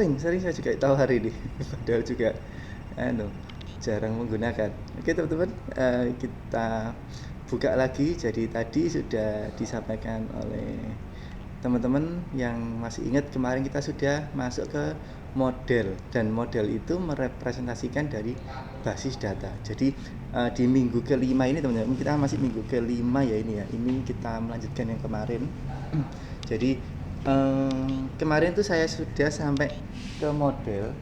Sering saya juga tahu hari ini. Padahal juga anu, jarang menggunakan. Oke teman-teman, kita buka lagi. Jadi tadi sudah disampaikan oleh teman-teman yang masih ingat, kemarin kita sudah masuk ke model, dan model itu merepresentasikan dari basis data. Jadi di minggu kelima ini teman-teman, kita masih minggu kelima ya ini ya. Ini kita melanjutkan yang kemarin. Jadi kemarin tuh saya sudah sampai ke model,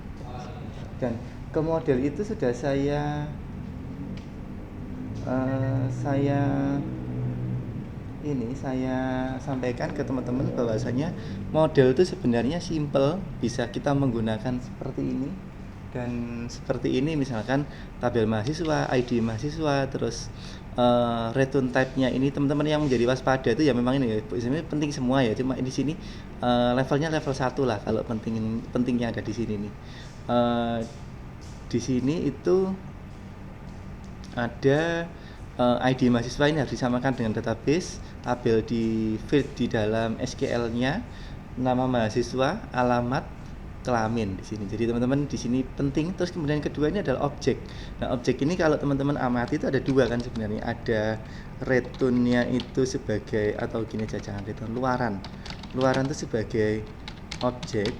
dan ke model itu sudah saya sampaikan ke teman-teman bahwasanya model itu sebenarnya simple, bisa kita menggunakan seperti ini dan seperti ini, misalkan tabel mahasiswa, ID mahasiswa, terus return type-nya ini teman-teman yang menjadi waspada itu ya, memang ini sebenarnya penting semua ya, cuma di sini levelnya level 1 lah kalau pentingnya ada di sini nih. Di sini itu ada ID mahasiswa, ini harus disamakan dengan database, tabel di field di dalam SQL-nya, nama mahasiswa, alamat, kelamin di sini. Jadi teman-teman di sini penting. Terus kemudian kedua ini adalah objek. Nah, objek ini kalau teman-teman amati itu ada dua kan sebenarnya. Ada return-nya itu sebagai, atau gini aja, jangan return, luaran. Luaran itu sebagai objek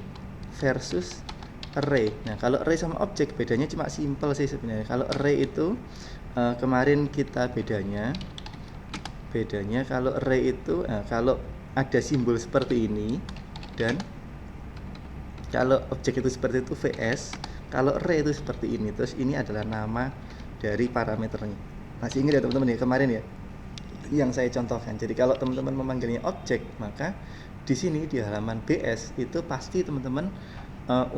versus array. Nah, kalau array sama objek bedanya cuma simple sih sebenarnya. Kalau array itu kemarin kita bedanya kalau array itu kalau ada simbol seperti ini, dan kalau objek itu seperti itu VS, kalau array itu seperti ini. Terus ini adalah nama dari parameternya. Masih ingat ya teman-teman ya kemarin ya yang saya contohkan. Jadi kalau teman-teman memanggilnya objek, maka di sini di halaman BS itu pasti teman-teman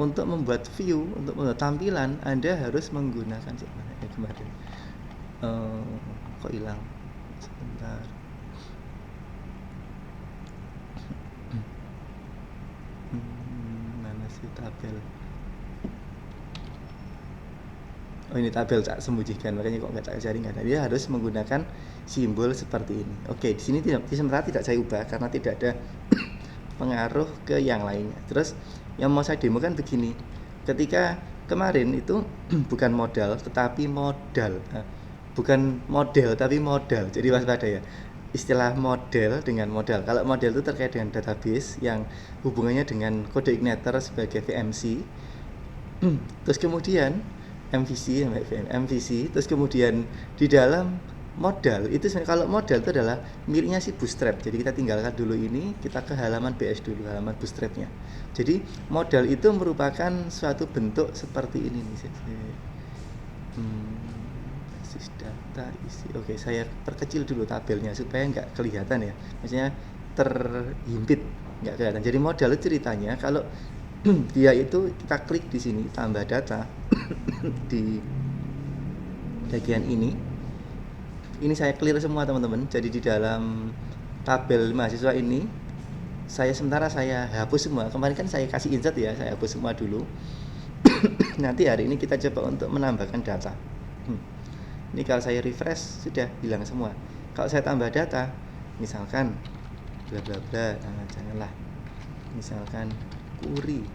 untuk membuat view, untuk membuat tampilan, Anda harus menggunakan kemarin. Kok hilang? Sebentar. Mana sih tabel? Oh, ini tabel tak sembunyikan, makanya kok nggak tak cari, nggak ada. Dia harus menggunakan simbol seperti ini. Oke, di sini sementara tidak saya ubah karena tidak ada pengaruh ke yang lainnya. Terus yang mau saya demokan begini. Ketika kemarin itu bukan modal tetapi modal. Bukan model tapi modal. Jadi waspada ya. Istilah model dengan modal. Kalau model itu terkait dengan database yang hubungannya dengan kode igniter sebagai VMC. Terus kemudian MVC, terus kemudian di dalam modal itu sebenarnya, kalau modal itu adalah miliknya si Bootstrap. Jadi kita tinggalkan dulu ini, kita ke halaman BS dulu, halaman Bootstrapnya. Jadi modal itu merupakan suatu bentuk seperti ini nih. Basis data isi. Oke, saya perkecil dulu tabelnya supaya nggak kelihatan ya, maksudnya terhimpit, nggak kelihatan. Jadi modal itu ceritanya kalau dia itu kita klik di sini tambah data di bagian ini saya clear semua teman-teman. Jadi di dalam tabel mahasiswa ini sementara saya hapus semua. Kemarin kan saya kasih insert ya, saya hapus semua dulu. Nanti hari ini kita coba untuk menambahkan data. Ini kalau saya refresh sudah hilang semua. Kalau saya tambah data, misalkan bla bla bla, janganlah, misalkan Puri,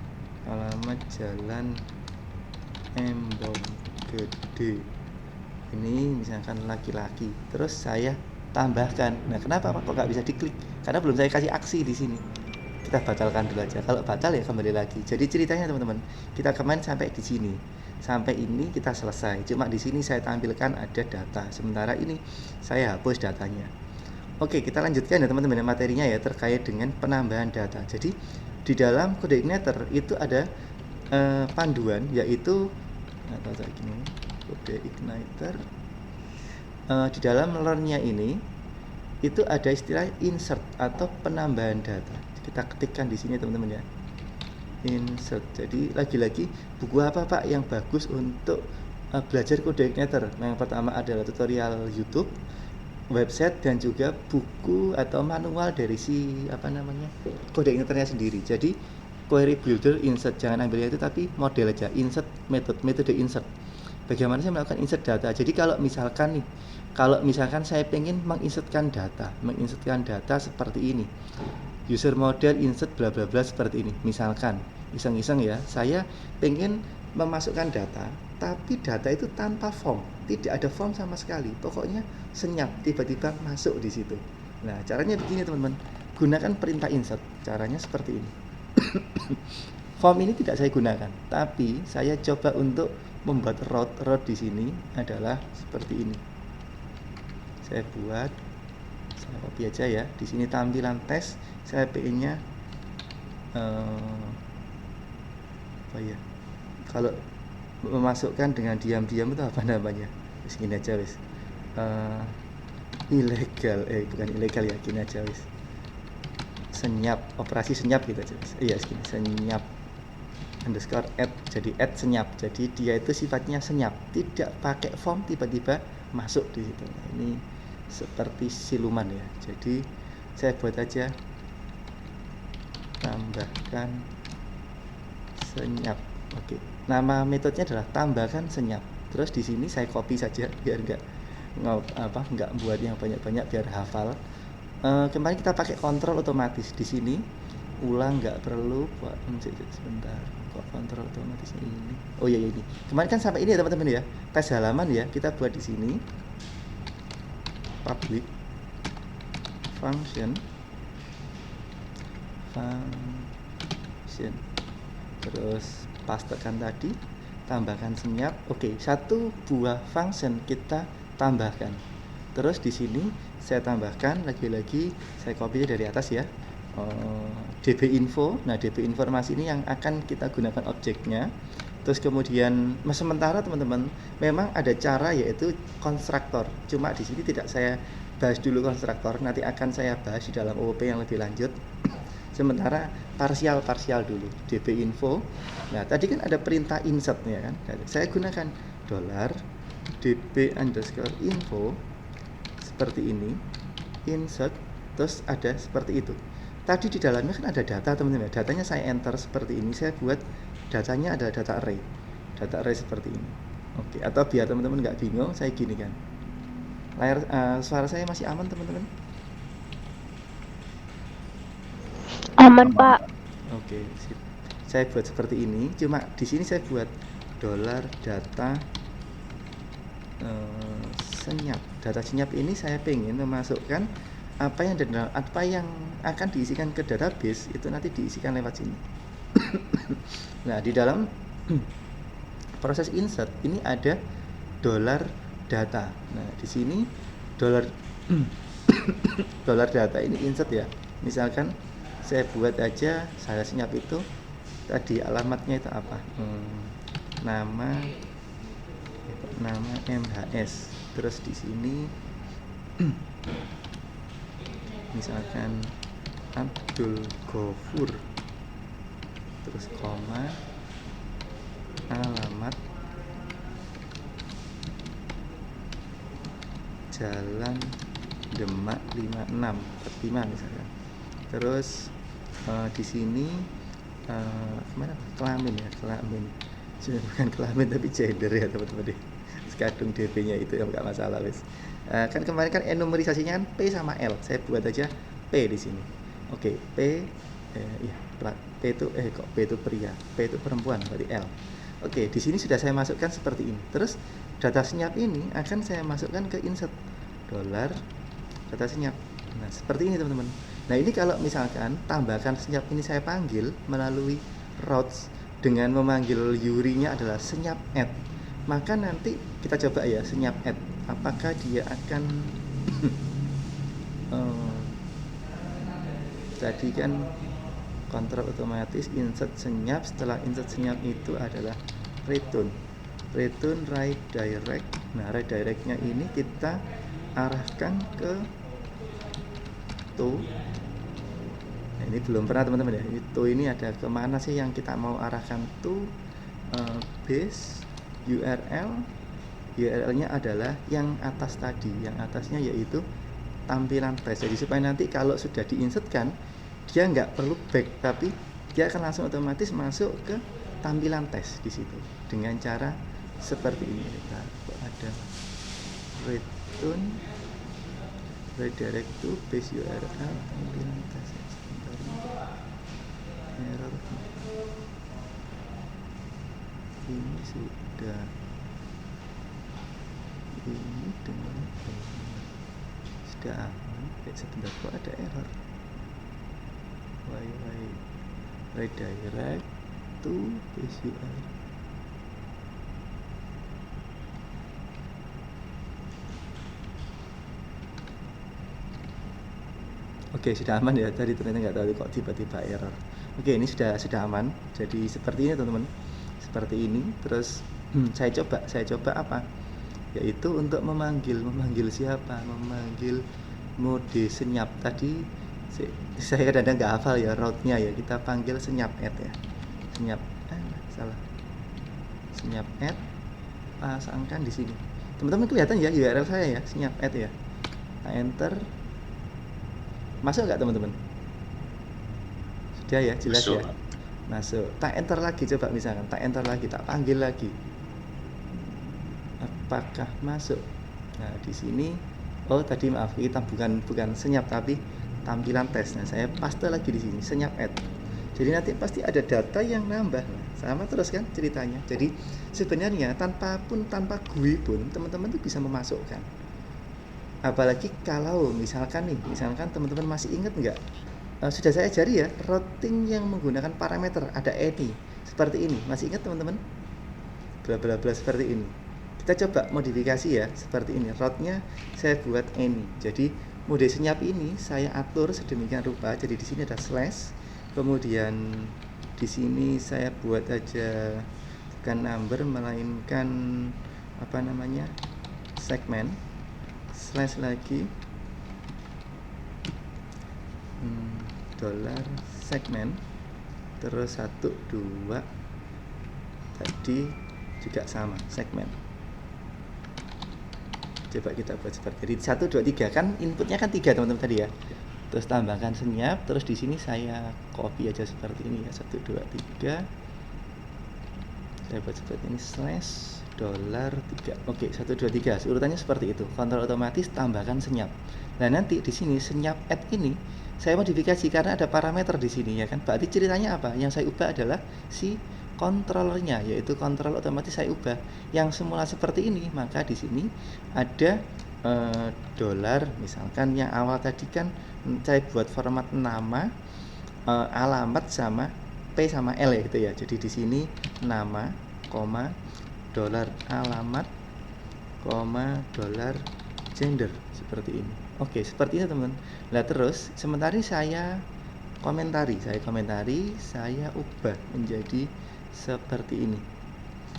alamat Jalan Embong Gede, ini misalkan laki-laki, terus saya tambahkan. Nah, kenapa kok nggak bisa diklik? Karena belum saya kasih aksi di sini. Kita batalkan dulu aja. Kalau batal ya kembali lagi. Jadi ceritanya teman-teman, kita kemarin sampai di sini, sampai ini kita selesai. Cuma di sini saya tampilkan ada data. Sementara ini saya hapus datanya. Oke, kita lanjutkan ya teman-teman, materinya ya terkait dengan penambahan data. Jadi di dalam kode igniter itu ada panduan, yaitu kode igniter di dalam learn-nya ini itu ada istilah insert atau penambahan data. Kita ketikkan di sini teman-teman ya, insert. Jadi lagi-lagi buku apa Pak yang bagus untuk belajar kode igniter? Yang pertama adalah tutorial YouTube, website, dan juga buku atau manual dari si kode igniternya sendiri. Jadi query builder, insert, jangan ambil itu tapi model aja, insert, metode insert. Bagaimana saya melakukan insert data? Jadi kalau misalkan saya pengen menginsertkan data seperti ini, user model insert bla bla bla seperti ini misalkan. iseng-iseng ya, saya pengen memasukkan data, tapi data itu tanpa form, tidak ada form sama sekali, pokoknya senyap tiba-tiba masuk di situ. Nah, caranya begini teman-teman, gunakan perintah insert, caranya seperti ini. Form ini tidak saya gunakan, tapi saya coba untuk membuat route di sini adalah seperti ini. Saya buat, saya copy aja ya. Di sini tampilan tes, saya pengennya apa ya? Kalau memasukkan dengan diam-diam itu apa namanya? Wis gini aja wis. Ilegal, bukan ilegal ya, gini aja wis. Senyap, operasi senyap gitu aja wis. Iya, segini, senyap underscore add, jadi add senyap, jadi dia itu sifatnya senyap, tidak pakai form, tiba-tiba masuk di situ. Nah, ini seperti siluman ya, jadi saya buat aja tambahkan senyap. Oke, nama metodenya adalah tambahkan senyap. Terus di sini saya copy saja biar nggak buat yang banyak-banyak, biar hafal. Kemarin kita pakai kontrol otomatis di sini, ulang nggak perlu buat sebentar. Kok kontrol otomatisnya ini? Oh iya ini. Kemarin kan sampai ini ya teman-teman ya. Tes halaman ya, kita buat di sini. Public function terus pastekan tadi, tambahkan senyap. Oke, satu buah function kita tambahkan. Terus di sini saya tambahkan lagi-lagi, saya copy dari atas ya, DB info. Nah, DB informasi ini yang akan kita gunakan objeknya. Terus kemudian sementara teman-teman memang ada cara, yaitu konstruktor. Cuma di sini tidak saya bahas dulu konstruktor, nanti akan saya bahas di dalam OOP yang lebih lanjut. Sementara parsial dulu, DB info. Nah, tadi kan ada perintah insert ya kan. Saya gunakan $db underscore info seperti ini, insert, terus ada seperti itu. Tadi di dalamnya kan ada data teman-teman, datanya saya enter seperti ini, saya buat datanya adalah data array seperti ini. Oke, atau biar teman-teman nggak bingung, saya gini kan, layar suara saya masih aman teman-teman? Aman Pak. Oke, sip. Saya buat seperti ini, cuma di sini saya buat $data senyap. Data senyap ini saya pengen memasukkan apa yang akan diisikan ke database itu nanti diisikan lewat sini. Nah, di dalam proses insert ini ada $data. Nah, di sini $data ini insert ya. Misalkan saya buat aja, saya senyap itu tadi alamatnya itu apa? Nama MHS. Terus di sini misalkan Abdul Ghafur, terus koma, alamat Jalan Demak 56 misalkan. Terus di sini kemana? Kelamin, bukan kelamin tapi gender ya teman-teman deh. Kadung DP-nya itu yang nggak masalah wes. Kan kemarin kan enumerisasinya kan P sama L, saya buat aja P di sini. Oke, P P itu P itu pria, P itu perempuan, berarti L. Oke, di sini sudah saya masukkan seperti ini. Terus data senyap ini akan saya masukkan ke insert $data senyap. Nah, seperti ini teman-teman. Nah, ini kalau misalkan tambahkan senyap ini saya panggil melalui routes dengan memanggil URI-nya adalah senyap add. Maka nanti kita coba ya senyap add, apakah dia akan tadi kan kontrol otomatis insert senyap, setelah insert senyap itu adalah return right direct. Nah, right directnya ini kita arahkan ke to. Nah, ini belum pernah teman-teman ya, itu ini ada kemana sih yang kita mau arahkan to base URL-nya adalah yang atas tadi, yang atasnya yaitu tampilan tes. Jadi supaya nanti kalau sudah diinsertkan dia nggak perlu back, tapi dia akan langsung otomatis masuk ke tampilan tes di situ dengan cara seperti ini. Kita ada return redirect to base URL tampilan tes. Sebentar, error ini sudah ini dengan sudah aman. Sebentar, kok ada error. Why redirect to page UI. Oke, sudah aman ya. Tadi ternyata nggak tahu kok tiba-tiba error. Oke, ini sudah aman. Jadi seperti ini teman-teman. Seperti ini. Terus saya coba apa? Yaitu untuk memanggil siapa? Memanggil mode senyap. Tadi saya kadang-kadang nggak hafal ya route-nya ya. Kita panggil senyap add ya. Senyap salah. Senyap add pasangkan di sini. Teman-teman kelihatan ya URL saya ya, senyap add ya. Enter. Masuk nggak teman-teman? Sudah ya, jelas Masuk. ya. Masuk. Tak enter lagi coba misalkan, tak enter lagi, tak panggil lagi. Apakah masuk? Nah, di sini tadi maaf, kita bukan senyap tapi tampilan tes. Nah, saya paste lagi di sini, senyap add. Jadi nanti pasti ada data yang nambah. Nah, sama terus kan ceritanya. Jadi sebenarnya tanpa GUI pun teman-teman tuh bisa memasukkan. Apalagi kalau misalkan teman-teman masih ingat nggak, sudah saya ajari ya routing yang menggunakan parameter ada any seperti ini, masih ingat teman-teman? Bla bla bla seperti ini. Kita coba modifikasi ya seperti ini, route-nya saya buat any. Jadi mode senyap ini saya atur sedemikian rupa. Jadi di sini ada slash, kemudian di sini saya buat aja bukan number melainkan apa namanya segmen. Slash lagi dollar segmen, terus 1 2 tadi juga sama segmen. Coba kita buat seperti jadi 1 2 3 kan inputnya kan 3 teman-teman tadi ya. Terus tambahkan senyap, terus di sini saya copy aja seperti ini ya, 1 2 3. Saya buat seperti ini slash dollar 3. Oke, 1 2 3. Urutannya seperti itu. Kontrol otomatis tambahkan senyap. Nah, nanti di sini senyap add ini saya modifikasi karena ada parameter di sini ya kan. Berarti ceritanya apa? Yang saya ubah adalah si kontrolernya, yaitu kontrol otomatis saya ubah. Yang semula seperti ini, maka di sini ada dolar misalkan yang awal tadi kan saya buat format nama, alamat sama P sama L ya gitu ya. Jadi di sini nama, koma, dolar alamat, koma, dolar gender seperti ini. Oke, seperti itu teman. Nah terus sementara saya komentari, saya ubah menjadi seperti ini.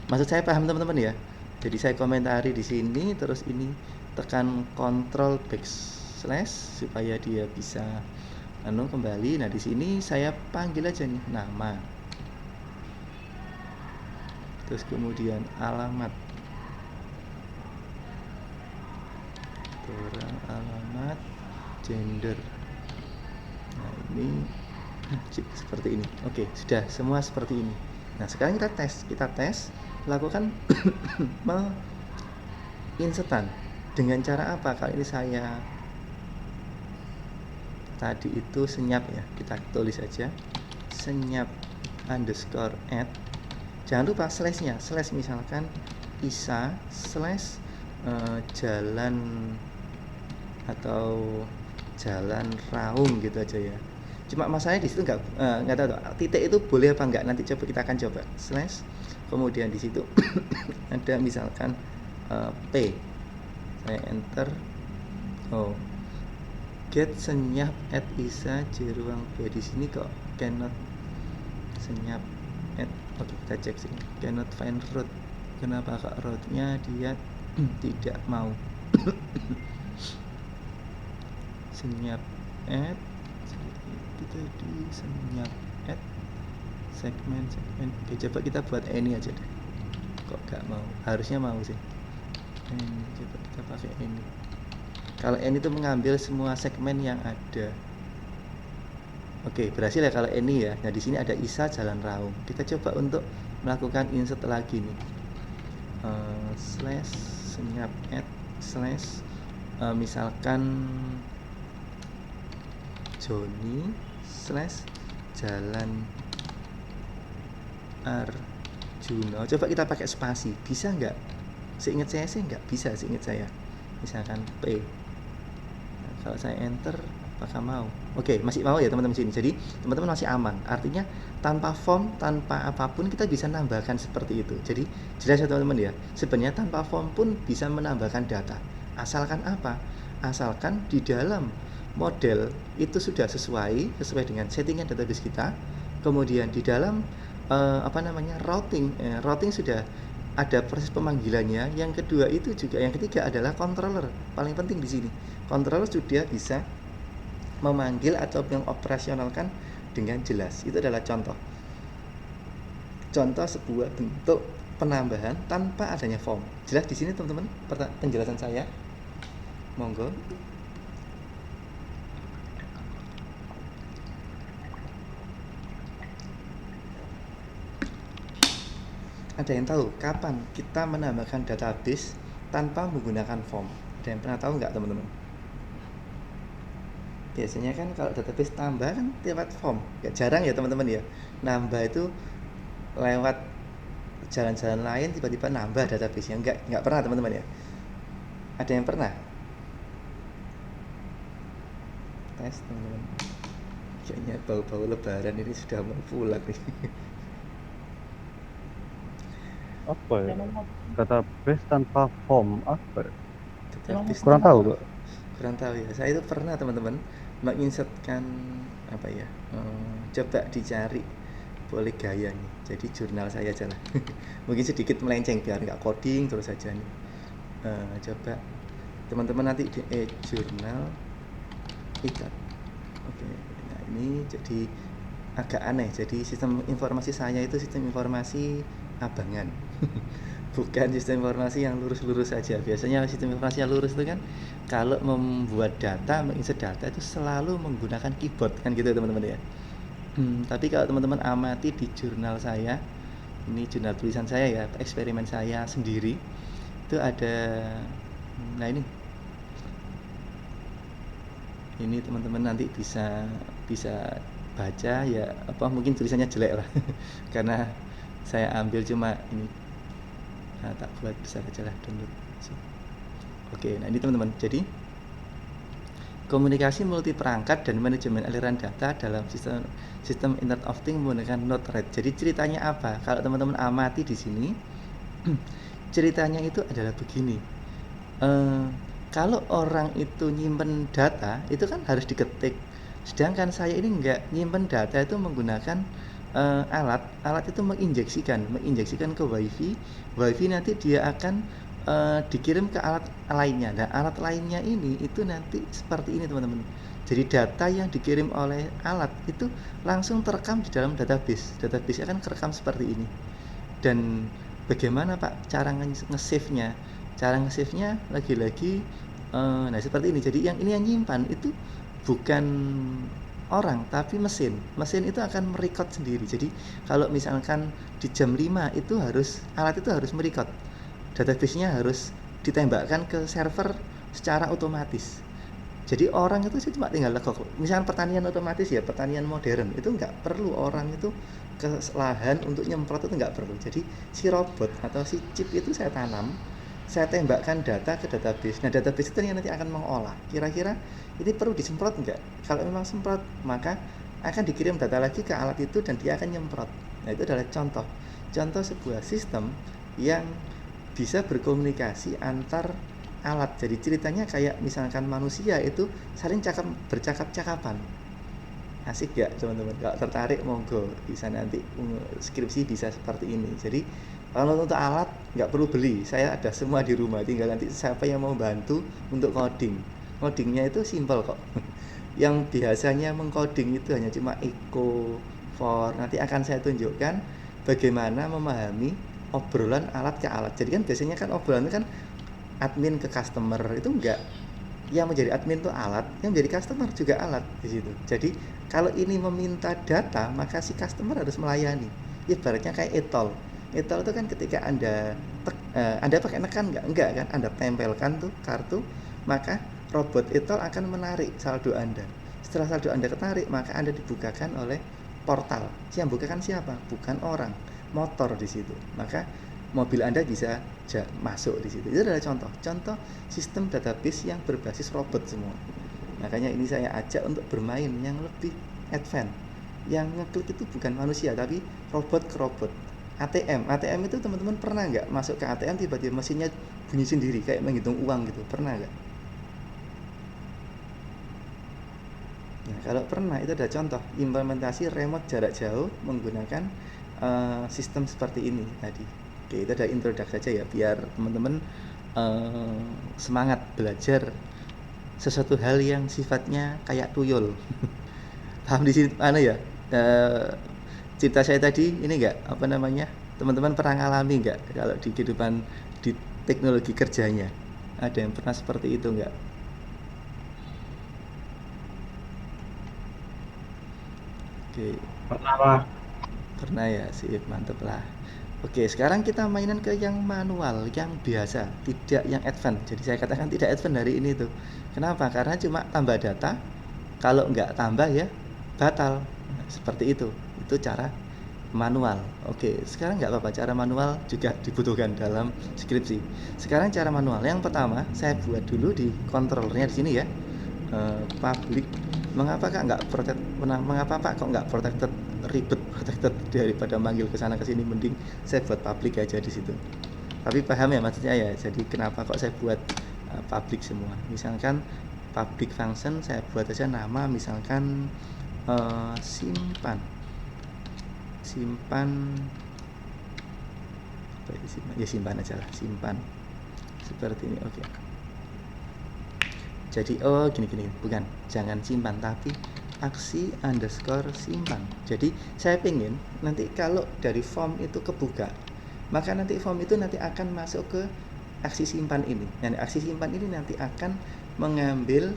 Maksud saya paham teman-teman ya? Jadi saya komentari di sini, terus ini tekan Ctrl backslash supaya dia bisa kembali. Nah di sini saya panggil aja nih nama, terus kemudian alamat, alamat, gender. Nah ini seperti ini. Oke, sudah semua seperti ini. Nah sekarang kita tes lakukan insertan dengan cara apa? Kali ini saya tadi itu senyap ya, kita tulis aja senyap underscore add. Jangan lupa slashnya, slash misalkan isa slash jalan atau jalan raung gitu aja ya. Cuma masalahnya di situ nggak tahu titik itu boleh apa enggak, nanti kita akan coba slash, kemudian di situ ada misalkan P, saya enter, get senyap at isa J ruang B. Di sini kok cannot senyap at. Oke, kita cek sini cannot find route. Kenapa kak route-nya dia tidak mau senyap at itu tadi senyap at segmen. Oke, coba kita buat any aja deh. Kok gak mau? Harusnya mau sih. Any, coba kita pakai any. Kalau any itu mengambil semua segmen yang ada. Oke, berhasil ya kalau any ya. Nah di sini ada isa jalan raung. Kita coba untuk melakukan insert lagi nih. Slash senyap add slash misalkan Joni slash jalan R Juno. Coba kita pakai spasi, bisa nggak? Seingat saya sih nggak bisa, seingat saya. Misalkan P. Nah, kalau saya enter, apakah mau? Oke, masih mau ya teman-teman sini. Jadi teman-teman masih aman. Artinya tanpa form, tanpa apapun kita bisa nambahkan seperti itu. Jadi jelas ya teman-teman ya. Sebenarnya tanpa form pun bisa menambahkan data. Asalkan apa? Asalkan di dalam model itu sudah sesuai dengan settingan database kita. Kemudian di dalam routing sudah ada proses pemanggilannya. Yang kedua itu juga, yang ketiga adalah controller. Paling penting di sini, controller sudah bisa memanggil atau mengoperasionalkan dengan jelas. Itu adalah contoh sebuah bentuk penambahan tanpa adanya form. Jelas di sini teman-teman penjelasan saya? Monggo. Ada yang tahu kapan kita menambahkan database tanpa menggunakan form? Ada yang pernah tahu nggak teman-teman? Biasanya kan kalau database tambah kan lewat form. Ya, jarang ya teman-teman ya. Nambah itu lewat jalan-jalan lain, tiba-tiba nambah database-nya. Nggak pernah teman-teman ya. Ada yang pernah? Tes teman-teman. Kayaknya bau-bau lebaran ini sudah mau pulang nih. Apa ya? Database tanpa form apa ya? Database Kurang tahu, Pak. kurang tahu ya. Saya itu pernah teman-teman menginsertkan apa ya, coba dicari, boleh gaya nih, jadi jurnal saya aja lah. Mungkin sedikit melenceng biar nggak coding terus aja nih. Coba teman-teman nanti di jurnal ikat. Oke, nah ini jadi agak aneh. Jadi sistem informasi saya itu sistem informasi abangan. Bukan sistem informasi yang lurus-lurus saja. Biasanya sistem informasi yang lurus itu kan kalau membuat data, menginsert data itu selalu menggunakan keyboard kan gitu teman-teman ya. Tapi kalau teman-teman amati di jurnal saya, ini jurnal tulisan saya ya, eksperimen saya sendiri, itu ada, nah ini teman-teman nanti bisa baca ya, apa mungkin tulisannya jelek lah karena saya ambil cuma ini. Nah, tak buat besar aja lah, download. Oke, nah ini teman-teman. Jadi komunikasi multi perangkat dan manajemen aliran data dalam sistem Internet of Things menggunakan Node-RED. Jadi ceritanya apa? Kalau teman-teman amati di sini, ceritanya itu adalah begini. Kalau orang itu nyimpen data, itu kan harus diketik. Sedangkan saya ini enggak nyimpen data itu menggunakan alat itu menginjeksikan ke WiFi nanti dia akan dikirim ke alat lainnya. Nah, alat lainnya ini itu nanti seperti ini teman-teman. Jadi data yang dikirim oleh alat itu langsung terekam di dalam database. Database akan kerekam seperti ini. Dan bagaimana Pak cara nge-save-nya? Cara nge-save-nya lagi-lagi nah seperti ini. Jadi yang ini yang nyimpan itu bukan orang tapi mesin itu akan merecord sendiri. Jadi kalau misalkan di jam 5 itu alat itu harus merecord, database-nya harus ditembakkan ke server secara otomatis. Jadi orang itu sih cuma tinggal legok. Misalkan pertanian otomatis ya, pertanian modern itu nggak perlu orang itu ke lahan untuk nyemprot, itu nggak perlu. Jadi si robot atau si chip itu saya tanam, saya tembakkan data ke database. Nah database itu nanti akan mengolah kira-kira ini perlu disemprot enggak. Kalau memang semprot, maka akan dikirim data lagi ke alat itu dan dia akan nyemprot. Nah itu adalah contoh sebuah sistem yang bisa berkomunikasi antar alat. Jadi ceritanya kayak misalkan manusia itu saling bercakap-cakapan. Asik ya teman-teman? Kalau tertarik monggo bisa nanti skripsi bisa seperti ini. Jadi kalau untuk alat nggak perlu beli, saya ada semua di rumah. Tinggal nanti siapa yang mau bantu untuk codingnya itu simple kok. Yang biasanya mengcoding itu hanya cuma echo, for. Nanti akan saya tunjukkan bagaimana memahami obrolan alat ke alat. Jadi kan biasanya kan obrolan itu kan admin ke customer, itu enggak. Yang menjadi admin itu alat, yang menjadi customer juga alat di situ. Jadi kalau ini meminta data, maka si customer harus melayani. Ibaratnya kayak etol itu kan ketika Anda pakai nekan enggak kan, Anda tempelkan tuh kartu, maka robot etol akan menarik saldo Anda. Setelah saldo Anda ketarik, maka Anda dibukakan oleh portal. Yang bukakan siapa? Bukan orang, motor di situ, maka mobil Anda bisa masuk di situ. Itu adalah contoh sistem database yang berbasis robot semua. Makanya ini saya ajak untuk bermain yang lebih advance. Yang ngeklik itu bukan manusia tapi robot ke robot. ATM itu teman-teman pernah nggak masuk ke ATM tiba-tiba mesinnya bunyi sendiri kayak menghitung uang gitu, pernah nggak? Nah, kalau pernah, itu ada contoh implementasi remote jarak jauh menggunakan sistem seperti ini tadi. Oke, itu ada introduksi saja ya, biar teman-teman semangat belajar sesuatu hal yang sifatnya kayak tuyul. Paham di sini mana ya? Cerita saya tadi ini enggak, apa namanya, teman-teman pernah ngalami enggak kalau di kehidupan di teknologi kerjanya? Ada yang pernah seperti itu enggak? Oke. Pernah Pak. Pernah ya, sip, mantep lah. Oke, sekarang kita mainan ke yang manual, yang biasa, tidak yang advance. Jadi saya katakan tidak advance dari ini tuh. Kenapa? Karena cuma tambah data, kalau nggak tambah ya batal. Nah, seperti itu cara manual. Oke, sekarang nggak apa-apa, cara manual juga dibutuhkan dalam skripsi. Sekarang cara manual yang pertama saya buat dulu di controllernya di sini ya. Public. Mengapa Pak kok nggak protected, ribet protected, daripada manggil ke sana ke sini, mending saya buat public aja di situ. Tapi paham ya maksudnya ya. Jadi kenapa kok saya buat public semua? Misalkan public function saya buat aja nama misalkan simpan ya, simpan aja lah, simpan seperti ini. Oke. Jadi gini, bukan, jangan simpan tapi aksi underscore simpan. Jadi saya pengen nanti kalau dari form itu kebuka, maka nanti form itu nanti akan masuk ke aksi simpan ini. Dan aksi simpan ini nanti akan mengambil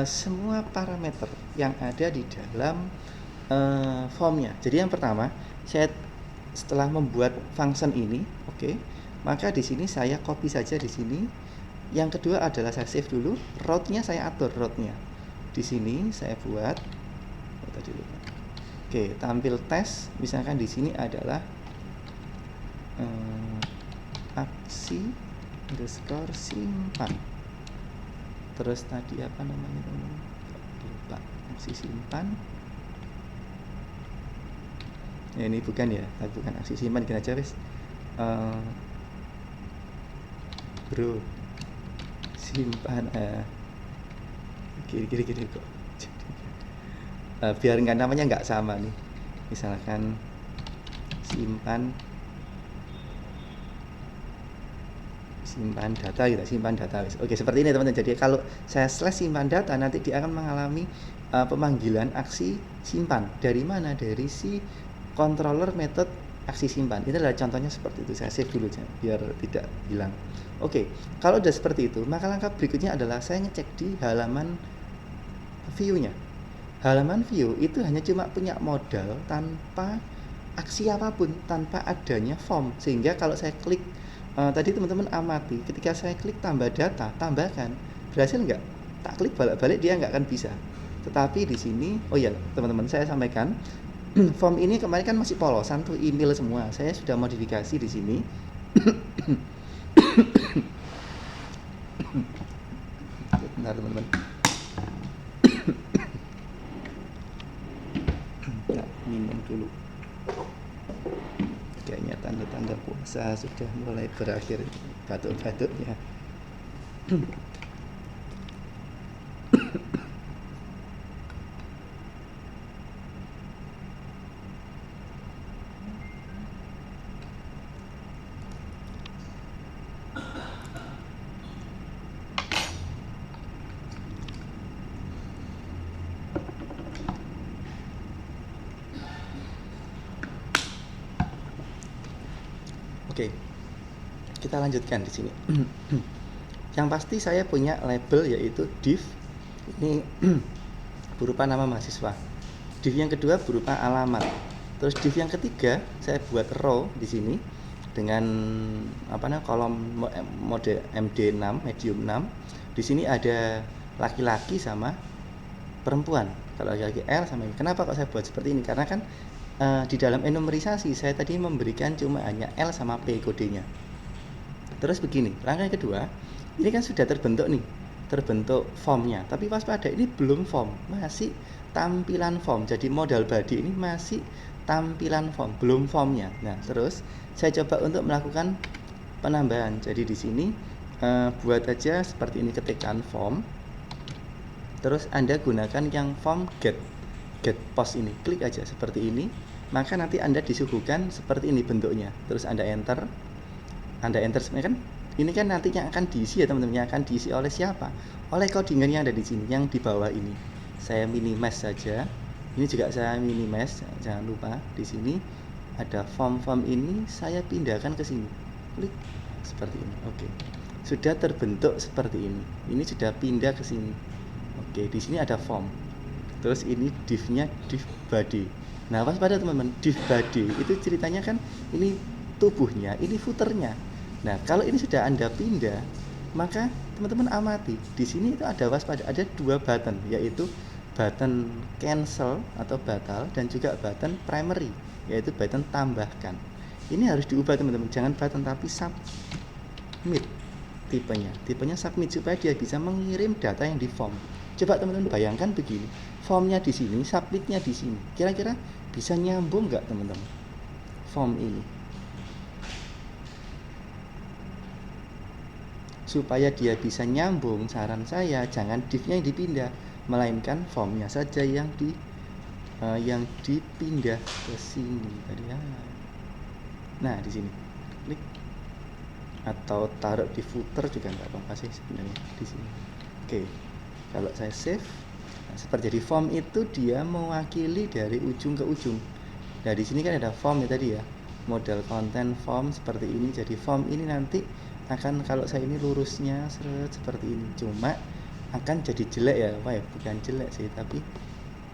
semua parameter yang ada di dalam formnya. Jadi yang pertama, saya setelah membuat function ini, oke, maka di sini saya copy saja di sini. Yang kedua adalah saya save dulu, route-nya saya atur route-nya. Di sini saya buat tadi lupa. Oke, tampil tes, misalkan di sini adalah aksi underscore simpan. Terus tadi apa namanya teman-teman? Lupa. Aksi simpan. Ya, ini bukan ya, tapi bukan aksi simpan, gini aja wes. Bro, simpan gini kok. Biar nggak namanya nggak sama nih. Misalkan simpan data gitu, simpan data. Oke, seperti ini teman-teman. Jadi kalau saya slash simpan data, nanti dia akan mengalami pemanggilan aksi simpan. Dari mana? Dari si controller method aksi simpan. Ini adalah contohnya seperti itu. Saya save dulu biar tidak hilang. Oke, kalau udah seperti itu, maka langkah berikutnya adalah saya ngecek di halaman view-nya. Halaman view itu hanya cuma punya modal tanpa aksi apapun, tanpa adanya form. Sehingga kalau saya klik tadi teman-teman amati, ketika saya klik tambah data, tambahkan, berhasil nggak? Tak klik balik-balik dia nggak akan bisa. Tetapi di sini, oh ya teman-teman, saya sampaikan form ini kemarin kan masih polosan tuh, email semua. Saya sudah modifikasi di sini. Bentar teman-teman. Ya, minum dulu. Kayaknya tanda-tanda puasa sudah mulai berakhir, batuk-batuknya. Oke, kita lanjutkan di sini. Yang pasti saya punya label yaitu div. Ini berupa nama mahasiswa. Div yang kedua berupa alamat. Terus div yang ketiga saya buat row di sini dengan kolom mode MD6, medium 6. Di sini ada laki-laki sama perempuan. Kalau laki-laki L sama ini. Kenapa kok saya buat seperti ini? Karena kan di dalam enumerisasi saya tadi memberikan cuma hanya L sama P kodenya. Terus begini, langkah yang kedua, ini kan sudah terbentuk nih, terbentuk formnya, tapi waspada, ini belum form, masih tampilan form. Jadi modal body ini masih tampilan form, belum formnya. Nah, terus saya coba untuk melakukan penambahan. Jadi di sini buat aja seperti ini, ketikkan form, terus Anda gunakan yang form get post ini, klik aja seperti ini, maka nanti Anda disuguhkan seperti ini bentuknya. Terus Anda enter sebenarnya kan ini kan nantinya akan diisi ya teman-teman, akan diisi oleh siapa? Oleh codingan yang ada di sini, yang di bawah ini. Saya minimize saja. Ini juga saya minimize, jangan lupa di sini ada form ini, saya pindahkan ke sini. Klik seperti ini. Oke. Sudah terbentuk seperti ini. Ini sudah pindah ke sini. Oke, di sini ada form. Terus ini div-nya div body. Nah, waspada teman-teman, div body itu ceritanya kan ini tubuhnya, ini footernya. Nah, kalau ini sudah Anda pindah, maka teman-teman amati. Di sini itu ada waspada, ada 2 button, yaitu button cancel atau batal dan juga button primary, yaitu button tambahkan. Ini harus diubah teman-teman, jangan button tapi submit tipenya submit supaya dia bisa mengirim data yang di form. Coba teman-teman bayangkan begini, formnya di sini, submitnya di sini. Kira-kira bisa nyambung nggak teman-teman? Form ini. Supaya dia bisa nyambung, saran saya jangan div-nya yang dipindah, melainkan formnya saja yang dipindah ke sini tadi ya. Nah, di sini klik atau taruh di footer juga nggak apa-apa sih sebenarnya di sini. Oke, kalau saya save, nah, seperti jadi form itu dia mewakili dari ujung ke ujung. Nah, di sini kan ada form ya tadi ya, model content form seperti ini. Jadi form ini nanti akan, kalau saya ini lurusnya seperti ini, cuma akan jadi jelek ya, bukan jelek sih, tapi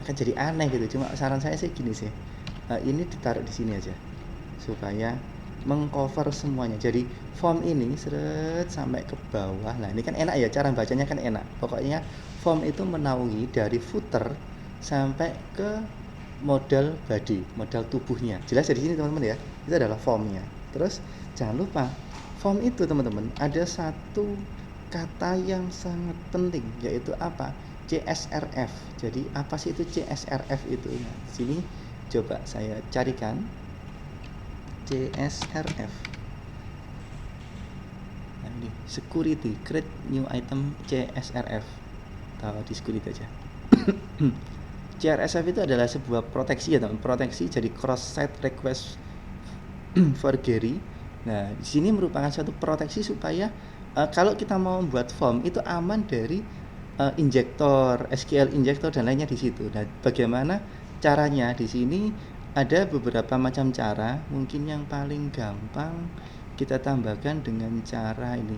akan jadi aneh gitu. Cuma saran saya sih gini sih, ini ditaruh di sini aja supaya mengcover semuanya. Jadi form ini sampai ke bawah. Nah, ini kan enak ya, cara bacanya kan enak. Pokoknya form itu menaungi dari footer sampai ke modal body, modal tubuhnya. Jelas dari sini teman-teman ya, itu adalah formnya. Terus jangan lupa, form itu teman-teman ada satu kata yang sangat penting, yaitu apa? CSRF. Jadi apa sih itu CSRF itu? Nah, sini coba saya carikan CSRF. Nah, ini security, create new item CSRF. Tahu di security aja. CSRF itu adalah sebuah proteksi ya teman, proteksi jadi cross site request forgery. Nah, di sini merupakan suatu proteksi supaya kalau kita mau membuat form itu aman dari injektor, SQL injektor dan lainnya di situ. Nah, bagaimana caranya? Di sini ada beberapa macam cara. Mungkin yang paling gampang kita tambahkan dengan cara ini.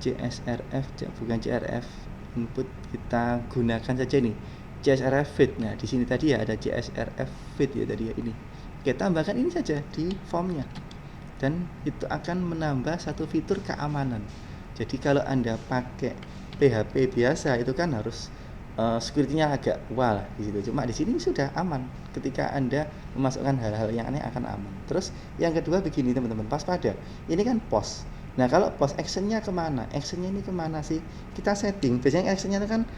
CSRF, bukan CRF input, kita gunakan saja nih CSRF fit. Nah, di sini tadi ya ada CSRF fit ya tadi ya ini. Kita tambahkan ini saja di formnya. Dan itu akan menambah satu fitur keamanan. Jadi kalau Anda pakai PHP biasa itu kan harus security-nya agak wah di situ. Cuma di sini sudah aman. Ketika Anda memasukkan hal-hal yang aneh akan aman. Terus yang kedua begini teman-teman, waspada. Ini kan post. Nah, kalau post actionnya kemana? Actionnya ini kemana sih? Kita setting. Biasanya actionnya itu kan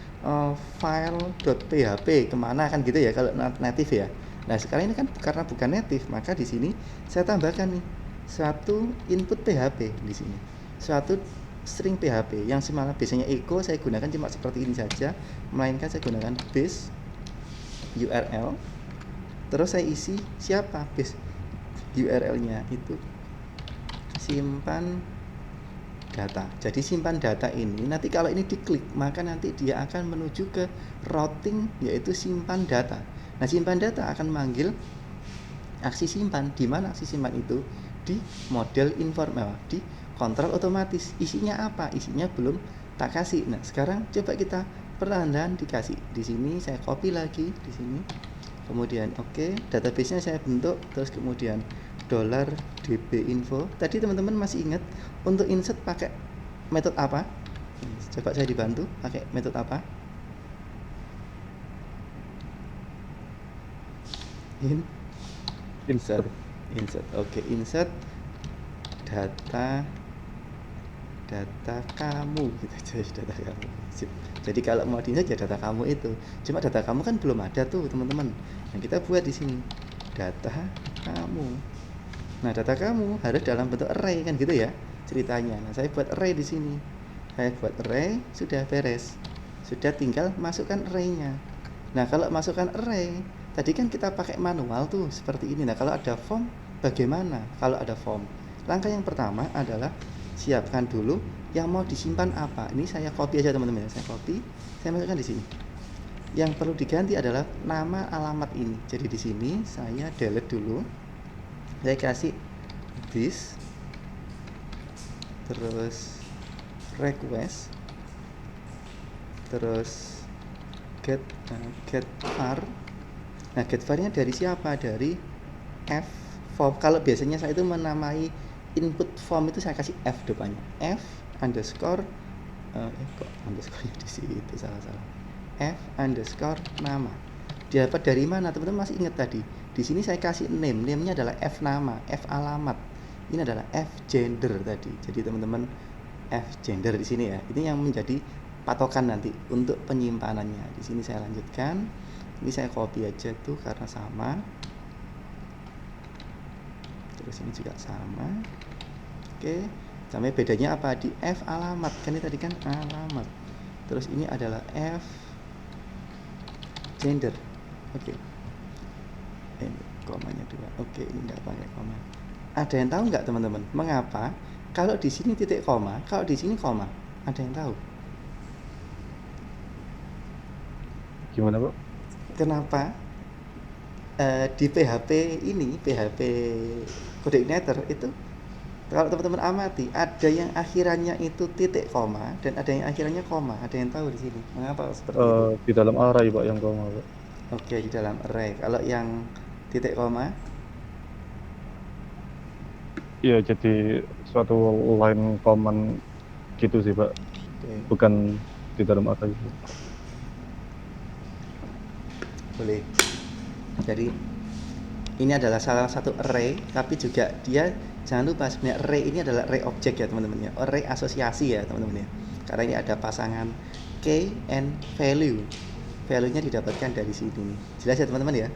file.php kemana kan gitu ya kalau native ya. Nah, sekarang ini kan karena bukan native, maka di sini saya tambahkan nih suatu input PHP di sini, suatu string PHP yang semalam biasanya echo saya gunakan cuma seperti ini saja, melainkan saya gunakan base URL, terus saya isi siapa base URL-nya itu simpan data. Jadi simpan data ini nanti kalau ini diklik maka nanti dia akan menuju ke routing, yaitu simpan data. Nah, simpan data akan manggil aksi simpan. Di mana aksi simpan itu? Di model informal, di kontrol otomatis. Isinya apa? Isinya belum tak kasih. Nah, sekarang coba kita perlahan-lahan dikasih. Di sini saya copy lagi di sini. Kemudian database-nya saya bentuk, terus kemudian $db-info. Tadi teman-teman masih ingat untuk insert pakai metode apa? Coba saya dibantu pakai metode apa? insert Insert. oke, insert data kamu gitu aja, data kamu. Sip. Jadi kalau mau di insert ya data kamu itu, cuma data kamu kan belum ada tuh teman-teman. Nah, kita buat di sini data kamu. Nah, data kamu harus dalam bentuk array kan gitu ya ceritanya. Nah, saya buat array di sini. Saya buat array, sudah beres. Sudah tinggal masukkan array-nya. Nah, kalau masukkan array, tadi kan kita pakai manual tuh seperti ini. Nah, kalau ada form bagaimana? Kalau ada form, langkah yang pertama adalah siapkan dulu yang mau disimpan apa. Ini saya copy aja teman-teman ya. Saya copy, saya masukkan di sini. Yang perlu diganti adalah nama alamat ini. Jadi di sini saya delete dulu. Saya kasih this, terus request, terus get var. Nah, get var-nya dari siapa? Dari f form. Kalau biasanya saya itu menamai input form itu saya kasih f depannya, f underscore kok underscore di situ salah f underscore nama. Dapat dari mana teman-teman? Masih ingat tadi di sini saya kasih name-nya adalah f nama, f alamat, ini adalah f gender tadi. Jadi teman-teman f gender di sini ya, ini yang menjadi patokan nanti untuk penyimpanannya. Di sini saya lanjutkan, ini saya copy aja tuh karena sama, terus ini juga sama. Oke, sampai bedanya apa di f alamat, kan ini tadi kan alamat, terus ini adalah f gender. Oke, ini komanya 2. Oke, ini enggak pakai koma. Ada yang tahu nggak teman-teman mengapa kalau di sini titik koma, kalau di sini koma? Ada yang tahu Gimana, Pak? kenapa di PHP ini, PHP coordinator itu kalau teman-teman amati ada yang akhirannya itu titik koma dan ada yang akhirannya koma. Ada yang tahu di sini mengapa seperti itu? Di dalam array, Pak, yang koma, Pak. Oke, di dalam array. Kalau yang titik koma, Iya, jadi suatu line command gitu sih, Pak. oke, Bukan di dalam array. boleh. Jadi ini adalah salah satu array, tapi juga dia jangan lupa sebenarnya array ini adalah array object ya teman-teman ya, array asosiasi ya teman-teman ya. Karena ini ada pasangan key and value. Value-nya didapatkan dari sini nih. Jelas ya teman-teman ya.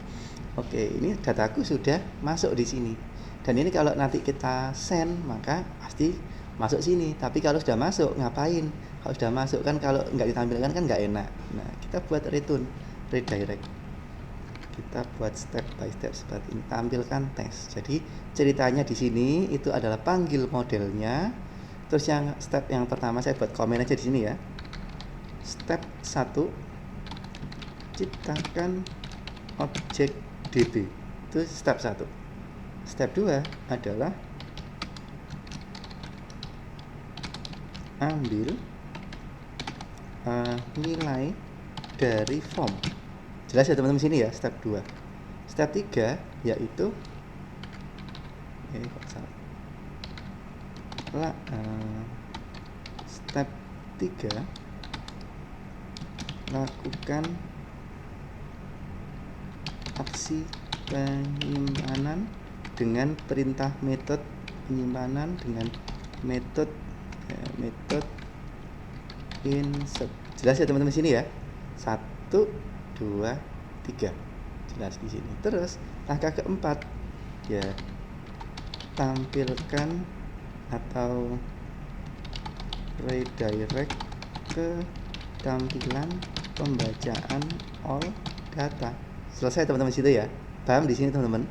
Oke, ini dataku sudah masuk di sini. Dan ini kalau nanti kita send maka pasti masuk sini. Tapi kalau sudah masuk ngapain? Kalau sudah masuk kan kalau nggak ditampilkan kan nggak enak. Nah, kita buat return, redirect. Kita buat step by step seperti ini, tampilkan tes. Jadi ceritanya di sini itu adalah panggil modelnya. Terus yang step yang pertama saya buat komen aja di sini ya. Step 1, ciptakan objek DB. Itu step 1. Step 2 adalah ambil nilai dari form. Jelas ya teman-teman sini ya, step 2. Step 3 yaitu kok salah. Step 3 lakukan aksi penyimpanan dengan perintah metode penyimpanan dengan metode insert. Jelas ya teman-teman sini ya. 1, 2, 3. Jelas di sini. Terus langkah keempat ya, tampilkan atau redirect ke tampilan pembacaan all data. Selesai teman-teman situ ya. Paham di sini teman-teman?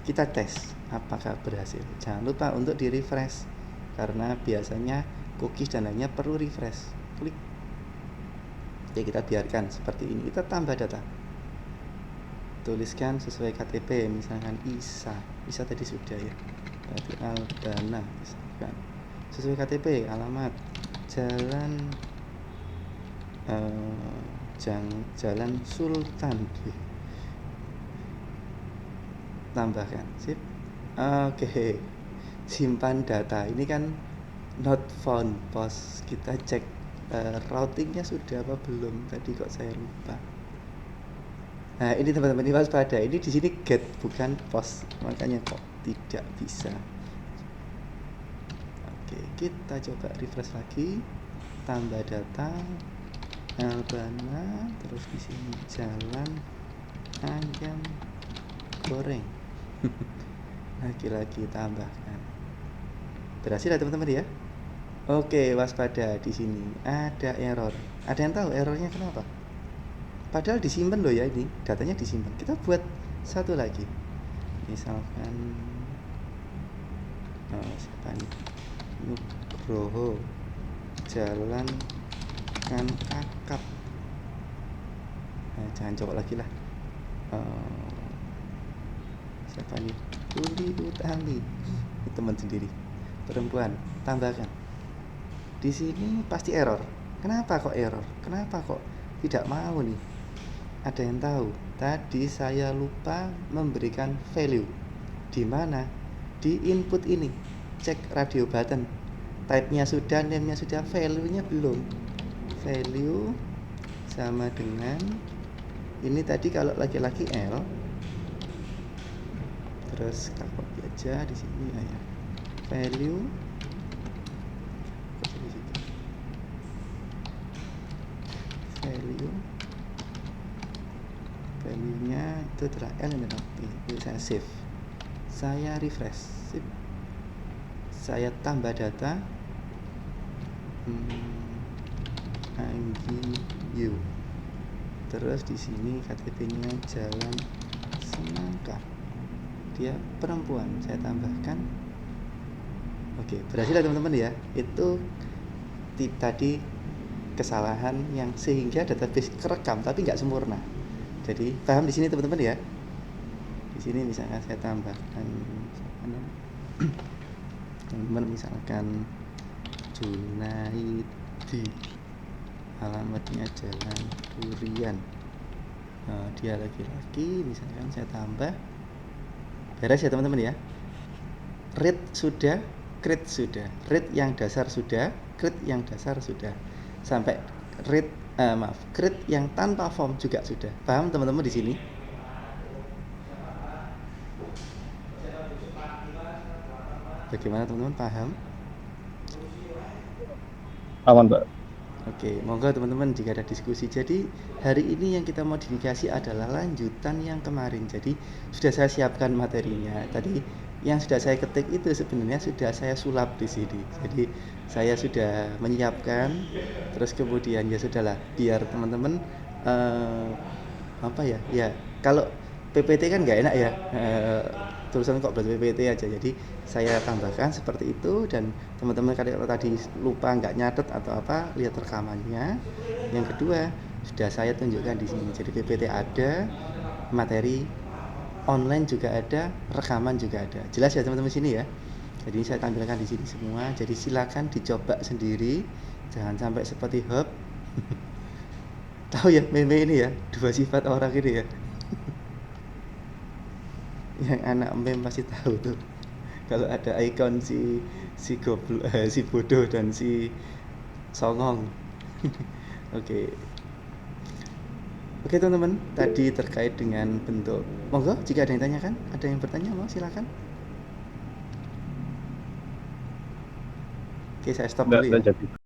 Kita tes apakah berhasil. Jangan lupa untuk di refresh karena biasanya cookies dan lainnya perlu refresh. Klik. Oke, kita biarkan seperti ini. Kita tambah data. Tuliskan sesuai KTP, misalkan Isa tadi sudah ya. Berarti Aldana misalkan. Sesuai KTP, alamat Jalan Sultan. Tambahkan, sip. Oke. Simpan data. Ini kan not found post. Kita cek routingnya sudah apa belum, tadi kok saya lupa. Nah, ini teman-teman, ini waspada. Ini di sini get bukan post, makanya kok tidak bisa. Oke, kita coba refresh lagi. Tambah data Albana, terus di sini jalan ayam goreng. Lagi-lagi tambahkan. Berhasil ya teman-teman ya? Oke, waspada, di sini ada error. Ada yang tahu errornya kenapa? Padahal disimpan loh ya, ini datanya disimpan. Kita buat satu lagi. Misalkan siapa nih? Nugroho Jalan kan Akap. Nah, jangan coba lagi lah. Siapa nih? Uli Utami. Ini teman sendiri. Perempuan, tambahkan. Di sini pasti error. Kenapa kok error? Kenapa kok tidak mau nih? Ada yang tahu? Tadi saya lupa memberikan value. Di mana? Di input ini. Cek radio button. Type-nya sudah, name-nya sudah, value-nya belum. Value sama dengan ini tadi kalau laki-laki L. Terus copy aja di sini ya. Value value-nya itu adalah L ini tapi saya save, saya refresh, sip. Saya tambah data Anggi U, terus di sini KTP-nya Jalan Semangka, dia perempuan, saya tambahkan. Oke, berhasil ya teman-teman ya. Itu tadi kesalahan yang sehingga database kerekam tapi nggak sempurna. Jadi paham di sini teman-teman ya. Di sini misalkan saya tambahkan teman-teman, misalkan Junaidi, alamatnya Jalan Durian. Nah, dia laki-laki, misalkan saya tambah. Beres ya teman-teman ya. Read sudah, create sudah, read yang dasar sudah, create yang dasar sudah, sampai read create yang tanpa form juga sudah. Paham teman-teman di sini? Bagaimana teman-teman, paham? Aman, Pak. Oke, monggo teman-teman jika ada diskusi. Jadi hari ini yang kita modifikasi adalah lanjutan yang kemarin. Jadi sudah saya siapkan materinya. Tadi yang sudah saya ketik itu sebenarnya sudah saya sulap di sini. Jadi saya sudah menyiapkan. Terus kemudian ya sudahlah, biar teman-teman apa ya? Ya kalau PPT kan nggak enak ya. Tulisan kok buat PPT aja, jadi saya tambahkan seperti itu. Dan teman-teman kalau tadi lupa nggak nyatet atau apa, lihat rekamannya. Yang kedua sudah saya tunjukkan di sini, jadi PPT ada, materi online juga ada, rekaman juga ada. Jelas ya teman-teman sini ya. Jadi saya tampilkan di sini semua, jadi silakan dicoba sendiri, jangan sampai seperti hub. Tahu ya meme ini ya, dua sifat orang ini ya. Yang anak meme pasti tahu tuh, kalau ada ikon si goblok, si bodoh dan si songong. Oke teman-teman, tadi terkait dengan bentuk. Monggo jika ada yang tanyakan, ada yang bertanya, mau silakan. Oke, saya stop dulu ya.